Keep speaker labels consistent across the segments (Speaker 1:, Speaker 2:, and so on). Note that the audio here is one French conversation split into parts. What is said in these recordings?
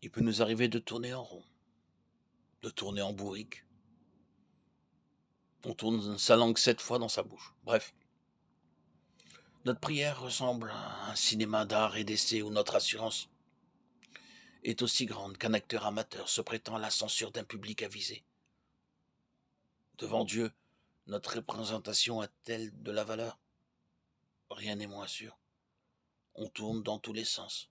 Speaker 1: Il peut nous arriver de tourner en rond, de tourner en bourrique. On tourne sa langue 7 fois dans sa bouche. Bref, notre prière ressemble à un cinéma d'art et d'essai où notre assurance est aussi grande qu'un acteur amateur se prêtant à la censure d'un public avisé. Devant Dieu, notre représentation a-t-elle de la valeur? Rien n'est moins sûr. On tourne dans tous les sens,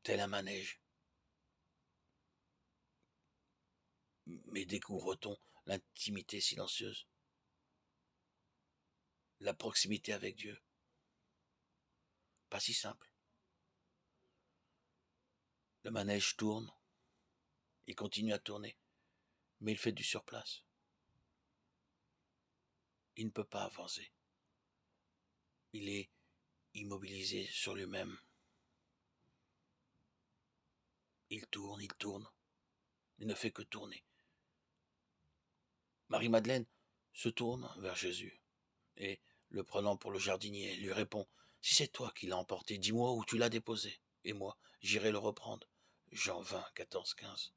Speaker 1: tel un manège. Mais découvre-t-on l'intimité silencieuse, la proximité avec Dieu? Pas si simple. Le manège tourne, il continue à tourner, mais il fait du surplace. Il ne peut pas avancer. Il est immobilisé sur lui-même. Il tourne, il ne fait que tourner. Marie-Madeleine se tourne vers Jésus et, le prenant pour le jardinier, lui répond: Si c'est toi qui l'as emporté, dis-moi où tu l'as déposé, et moi, j'irai le reprendre. Jean 20, 14, 15.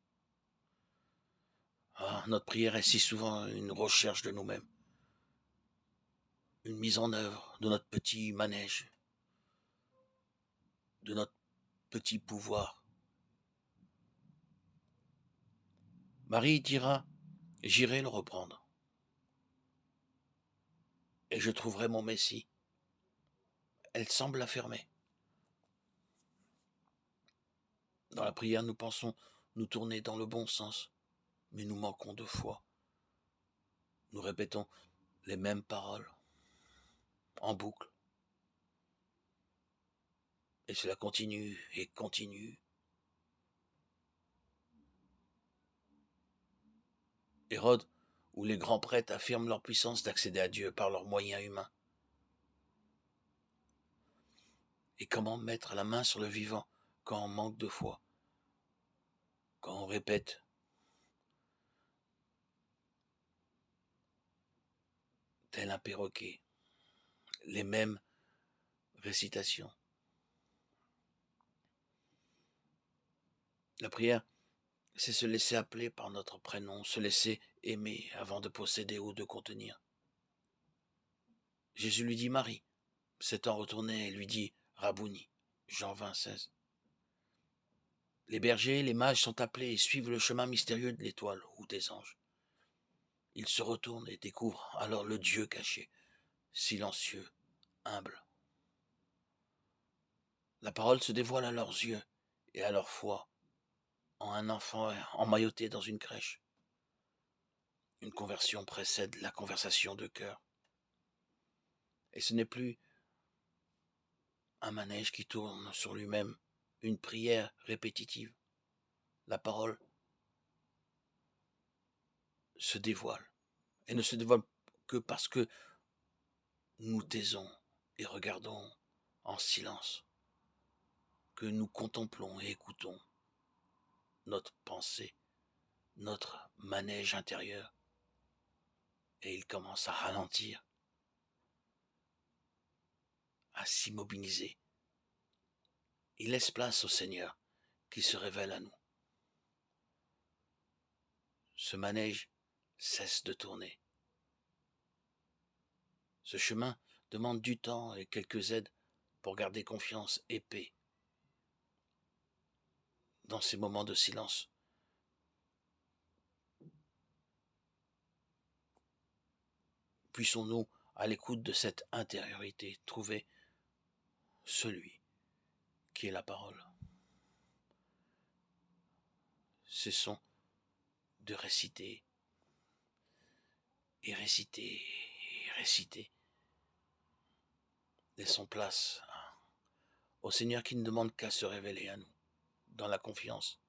Speaker 1: Ah, notre prière est si souvent une recherche de nous-mêmes, une mise en œuvre de notre petit manège, de notre petit pouvoir. Marie dira: J'irai le reprendre, et je trouverai mon Messie. Elle semble l'affirmer. Dans la prière, nous pensons nous tourner dans le bon sens, mais nous manquons de foi. Nous répétons les mêmes paroles, en boucle, et cela continue et continue. Hérode, où les grands prêtres affirment leur puissance d'accéder à Dieu par leurs moyens humains. Et comment mettre la main sur le vivant quand on manque de foi, quand on répète tel un perroquet les mêmes récitations. La prière, c'est se laisser appeler par notre prénom, se laisser aimer avant de posséder ou de contenir. Jésus lui dit Marie, s'étant retourné, lui dit Rabouni, Jean 20, 16. Les bergers, les mages sont appelés et suivent le chemin mystérieux de l'étoile ou des anges. Ils se retournent et découvrent alors le Dieu caché, silencieux, humble. La parole se dévoile à leurs yeux et à leur foi, en un enfant emmailloté dans une crèche. Une conversion précède la conversation de cœur. Et ce n'est plus un manège qui tourne sur lui-même, une prière répétitive. La parole se dévoile, et ne se dévoile que parce que nous taisons et regardons en silence, que nous contemplons et écoutons notre pensée, notre manège intérieur, et il commence à ralentir, à s'immobiliser. Il laisse place au Seigneur qui se révèle à nous. Ce manège cesse de tourner. Ce chemin demande du temps et quelques aides pour garder confiance et paix dans ces moments de silence. Puissons-nous, à l'écoute de cette intériorité, trouver celui qui est la parole. Cessons de réciter et réciter et réciter. Laissons place au Seigneur qui ne demande qu'à se révéler à nous, dans la confiance.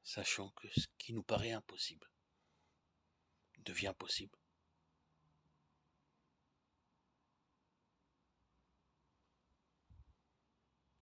Speaker 1: Sachons que ce qui nous paraît impossible devient possible.